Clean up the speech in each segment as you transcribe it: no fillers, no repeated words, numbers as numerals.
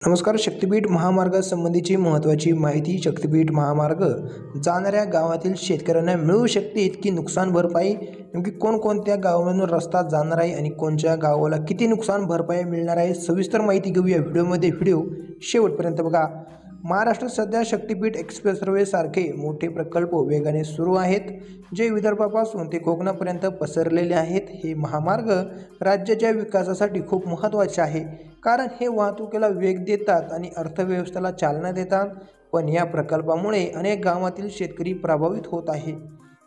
नमस्कार. शक्तिपीठ महामार्गासंबंधीची महत्त्वाची माहिती. शक्तिपीठ महामार्ग जाणाऱ्या गावातील शेतकऱ्यांना मिळू शकते इतकी नुकसान भरपाई. नेमकी कोणकोणत्या गावामधून रस्ता जाणार आहे आणि कोणत्या गावाला किती नुकसान भरपाई मिळणार आहे, सविस्तर माहिती घेऊया व्हिडिओमध्ये. व्हिडिओ शेवटपर्यंत बघा. महाराष्ट्रात सध्या शक्तिपीठ एक्सप्रेस सारखे मोठे प्रकल्प वेगाने सुरू आहेत, जे विदर्भापासून ते कोकणापर्यंत पसरलेले आहेत. हे महामार्ग राज्याच्या विकासासाठी खूप महत्त्वाचे आहे, कारण हे वाहतुकीला वेग देतात आणि अर्थव्यवस्थेला चालना देतात. पण या प्रकल्पामुळे अनेक गावातील शेतकरी प्रभावित होत आहे.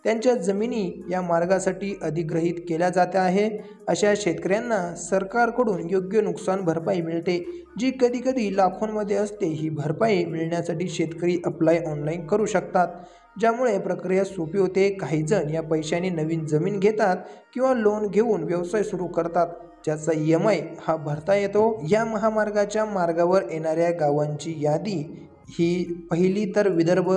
त्यांच्या जमिनी या मार्गासाठी अधिग्रहित केल्या जात आहे. अशा शेतकऱ्यांना सरकारकडून योग्य नुकसान भरपाई मिळते, जी कधीकधी लाखोंमध्ये असते. ही भरपाई मिळण्यासाठी शेतकरी अप्लाय ऑनलाईन करू शकतात, ज्यामुळे प्रक्रिया सोपी होते. काही जण या पैशाने नवीन जमीन घेतात किंवा लोन घेऊन व्यवसाय सुरू करतात, ज्याचा EMI हा भरता येतो. या महामार्गाच्या मार्गावर येणाऱ्या गावांची यादी ही पहिली तर विदर्भ,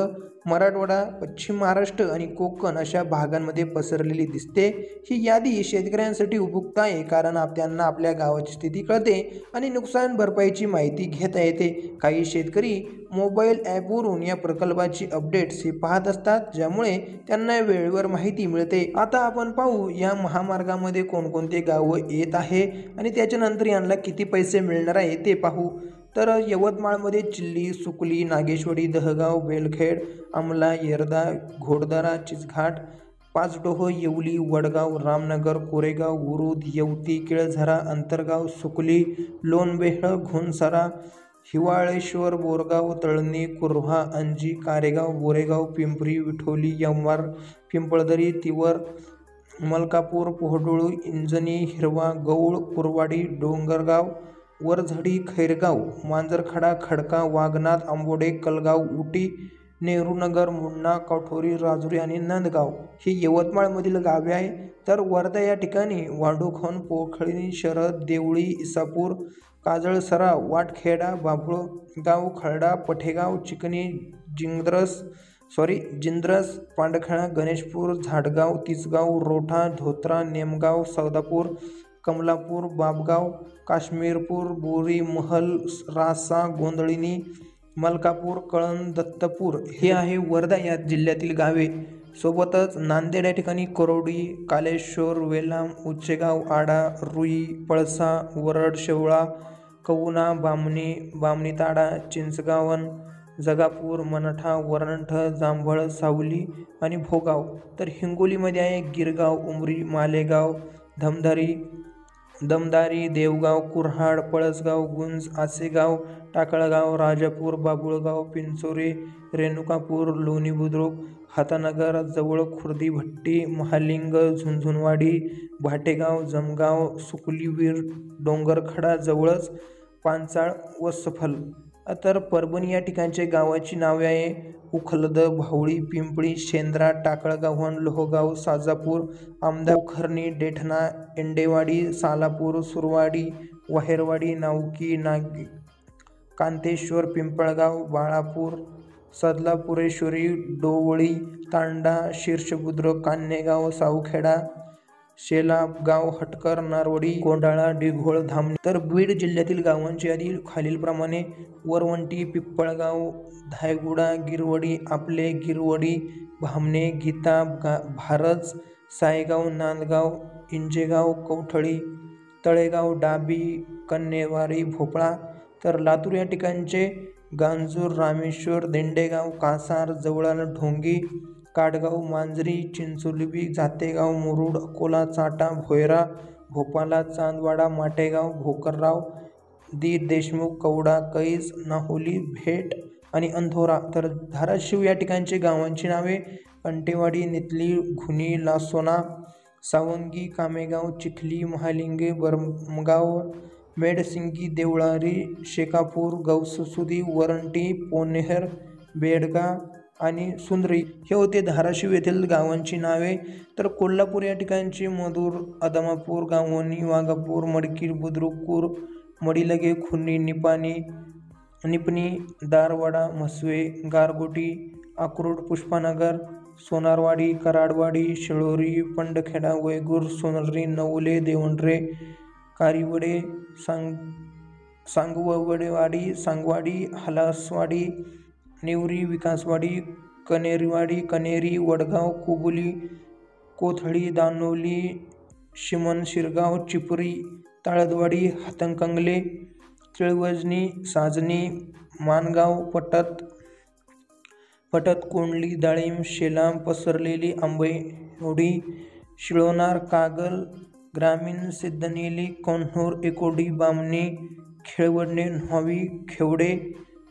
मराठवाडा, पश्चिम महाराष्ट्र आणि कोकण अशा भागांमध्ये पसरलेली दिसते. ही यादी शेतकऱ्यांसाठी उपयुक्त आहे, कारण त्यांना आपल्या गावाची स्थिती कळते आणि नुकसान भरपाईची माहिती घेता येते. काही शेतकरी मोबाईल ॲपवरून या प्रकल्पाची अपडेट्स हे पाहत असतात, ज्यामुळे त्यांना वेळेवर माहिती मिळते. आता आपण पाहू या महामार्गामध्ये कोणकोणते गावं येत आहे आणि त्याच्यानंतर यांना किती पैसे मिळणार आहे ते पाहू. तर यवतमाळमध्ये चिल्ली, सुकली, नागेश्वरी, दहगाव, बेलखेड, आमला, येरदा, घोडदरा, चिचघाट, पाचडोह, येवली, वडगाव, रामनगर, कोरेगाव, उरुद, येवती, केळझरा, अंतरगाव, सुकली, लोणबेहळ, घोणसरा, हिवाळेश्वर, बोरगाव, तळणी, कुर्हा, अंजी, कारेगाव, बोरेगाव, पिंपरी, विठोली, यमवार, पिंपळदरी, तिवर, मलकापूर, पोहडुळू, इंजनी, हिरवा, गौळ, कुरवाडी, डोंगरगाव, वरझडी, खैरगाव, मांजरखडा, खडका, वाघनाथ, आंबोडे, कलगाव, उटी, नेहरूनगर, मुंडा, कठोरी, राजुरी आणि नंदगाव ही यवतमाळमधील गावे आहे. तर वर्धा या ठिकाणी वांडूखोन, पोखळी, शरद, देवळी, इसापूर, काजळसरा, वाटखेडा, बाभुळगाव, खळडा, पठेगाव, चिकणी, जिंद्रस, पांडखळा, गणेशपूर, झाडगाव, तिसगाव, रोठा, धोत्रा, नेमगाव, सौदापूर, कमलापूर, बाबगाव, काश्मीरपूर, बोरी, महल, रासा, गोंधळिनी, मलकापूर, कळंब, दत्तपूर हे आहे वर्धा या जिल्ह्यातील गावे. सोबतच नांदेड या ठिकाणी करोडी, कालेश्वर, वेलाम, उच्चेगाव, आडा, रुई, पळसा, वरड, शेवळा, कवुना, बामणीताडा, चिंचगावन, जगापूर, मनठा, वरंठ, जांभळ, सावली आणि भोगाव. तर हिंगोलीमध्ये आहे गिरगाव, उमरी, मालेगाव, दमदारी, देवगाव, कुऱ्हाड, पळसगाव, गुंज, आसेगाव, टाकळगाव, राजापूर, बाबुळगाव, पिंचोरे, रेणुकापूर, लोणी बुद्रुक, हातानगर जवळ, खुर्दी, भट्टी, महालिंग, झुंझुनवाडी, भाटेगाव, जमगाव, सुकलीवीर, डोंगरखडा जवळच, पांचाळ व सफल. तर परभणी या ठिकाणच्या गावाची नावे आहे उखलद, भावळी, पिंपळी, शेंद्रा, टाकळगावन, लोहगाव, साजापूर, आमदा, पोखर्णी, डेठणा, एंडेवाडी, सालापूर, सुरवाडी, वाहेरवाडी, नावकी, कांतेश्वर, पिंपळगाव, बाळापूर, सदलापुरेश्वरी, डोवळी, तांडा, शीर्षबुद्रुक, कान्हेगाव, सावखेडा, शेलागाव, हटकर, नारवडी, कोंडाळा, डिघोळ, धामणी. तर बीड जिल्ह्यातील गावांची यादी खालीलप्रमाणे: वरवंटी, पिप्पळगाव, धायगुडा, गिरवडी, आपले, गिरवडी, भामणे, गीता, भारज, सायगाव, नांदगाव, इंजेगाव, कवठळी, तळेगाव, डाबी, कन्हेवारी, भोपळा. तर लातूर या ठिकाणचे गांजूर, रामेश्वर, देंडेगाव, कासार, जवळाला, ढोंगी, काडगाव, मांजरी, चिंचोली, जातेगाव, मुरुड, अकोला, चाटा, भोयरा, भोपाला, चांदवाडा, माटेगाव, भोकरराव, देशमुख, कवडा, कैज, नाहोली, भेट आणि अंधोरा. तर धाराशिव या ठिकाणचे गावांची नावे: कंटेवाडी, नितली, घुनी, लासोना, सावंगी, कामेगाव, चिखली, महालिंगे, बरमगाव, मेडसिंगी, देवळारी, शेकापूर, गौससुदी, वरंटी, पोनेहर, बेडगा आणि सुंदरी. हे होते धाराशिव येथील गावांची नावे. तर कोल्हापूर या ठिकाणची मधुर, अदमापूर, गावणी, वाघापूर, मडकी, बुद्रुकपूर, मडीलगे, खुनी, निपणी, दारवाडा, म्हसवे, गारगोटी, अक्रोड, पुष्पानगर, सोनारवाडी, कराडवाडी, शिळोरी, पंडखेडा, वैगूर, सोनरी, नवले, देवंडरे, कारिवडे, सांगवाडी, हलासवाडी, नेवरी, विकासवाडी, कनेरी, वडगाव, कुबुली, कोथळी, दानोली, शिरगाव, चिपरी, ताळदवाडी, हातकणंगले, तिळवजनी, साजनी, माणगाव, पटत, कोंडली, डाळिंब, शेलाम, पसरलेली, आंबेवडी, शिळोनार, कागल ग्रामीण, सिद्धनेली, कोल्हापूर, एकोडी, बामणी, खेळवडणे, न्हावी, खेवडे,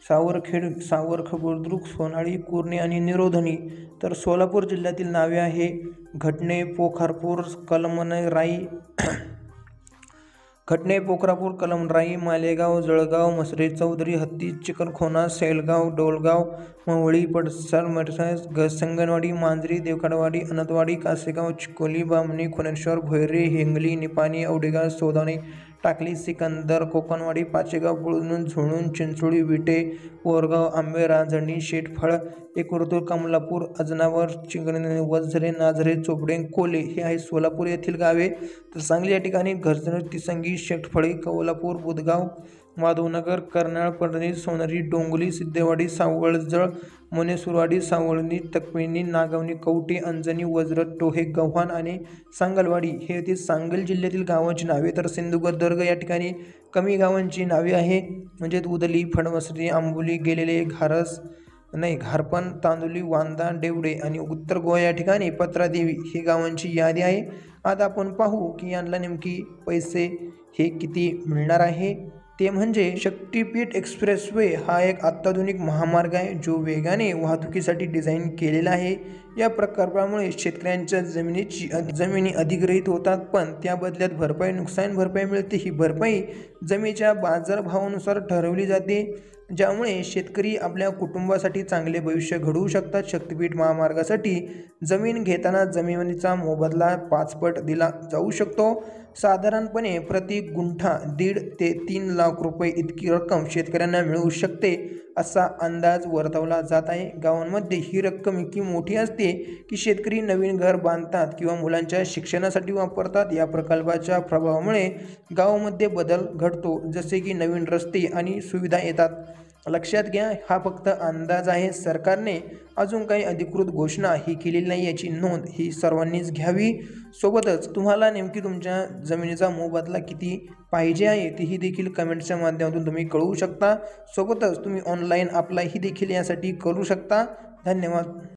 सावरख, बुद्रुक, सोनाळी, कुर्णे आणि निरोधनी. तर सोलापूर जिल्ह्यातील नावे आहे घटणे, पोखरापूर, कलमराई, मालेगाव, जळगाव, मसरे, चौधरी, हत्ती, चिकलखोना, सैलगाव, डोलगाव, मवळी, पडसाळ, संगणवाडी, मांजरी, देवखाडवाडी, अनंतवाडी, कासेगाव, चिकोली, बामणी, खुनेश्वर, भोयरे, हिंगली, निपाणी, औडेगाव, सौदाणे, टाकली, सिकंदर, कोकणवाडी, पाचेगाव, बुळणूर, झुळूण, चिंचोळी, विटे, बोरगाव, आंबे, रांजणी, शेटफळ, एकुर्तूर, कमलापूर, अजनावर, चिंगणे, वझरे, नाझरे, चोपडे, कोले हे आहे सोलापूर येथील गावे. तर सांगली या ठिकाणी घरजण, तिसंगी, शेटफळी, कोल्हापूर, बुधगाव, माधवनगर, कर्नाळ, पडणे, सोनरी, डोंगली, सिद्धेवाडी, सावळजळ, मोनेसुरवाडी, सावळणी, तकपिनी, नागवणी, कवटे, अंजनी, वज्रत, टोहे, गव्हाण आणि सांगलवाडी हे येथील सांगली जिल्ह्यातील गावांची नावे. तर सिंधुदुर्ग या ठिकाणी कमी गावांची नावे आहे, म्हणजे उदली, फडमसरी, आंबोली, गेलेले, घारपण, तांदुली, वांदा, डेवडे आणि उत्तर गोवा या ठिकाणी पत्रादेवी ही गावांची यादी आहे. आता आपण पाहू की यांना नेमकी पैसे हे किती मिळणार आहे. ते म्हणजे शक्तिपीठ एक्सप्रेसवे हा एक अत्याधुनिक महामार्ग आहे जो वेगाने वाहतुकीसाठी डिझाईन केलेला आहे. या प्रकल्पामुळे शेतकऱ्यांच्या जमिनी अधिग्रहित होतात, पण त्या बदल्यात नुकसान भरपाई मिळते. ही भरपाई जमिनीच्या बाजारभावानुसार ठरवली जाते, ज्यामुळे शेतकरी आपल्या कुटुंबासाठी चांगले भविष्य घडवू शकतात. शक्तिपीठ महामार्गासाठी जमीन घेताना जमिनीचा मोबदला 5 पट दिला जाऊ शकतो. साधारणपणे प्रति गुंठा 1.5 ते 3 लाख रुपये इतकी रक्कम शेतकऱ्यांना मिळू शकते असा अंदाज वर्तवला जात आहे. गावांमध्ये ही रक्कम इतकी मोठी असते की शेतकरी नवीन घर बांधतात किंवा मुलांच्या शिक्षणासाठी वापरतात. या प्रकल्पाच्या प्रभावामुळे गावामध्ये बदल घडतो, जसे की नवीन रस्ते आणि सुविधा येतात. लक्षात घ्या, हा फक्त अंदाज आहे. सरकारने अजून काही अधिकृत घोषणा ही केलेली नाही, याची नोंद ही सर्वांनीच घ्यावी. सोबतच तुम्हाला नेमकी तुमच्या जमिनीचा मोबदला किती पाहिजे आहे तेही देखील कमेंटच्या माध्यमातून तुम्ही कळवू शकता. सोबतच तुम्ही ऑनलाईन अप्लायही देखील यासाठी करू शकता. धन्यवाद.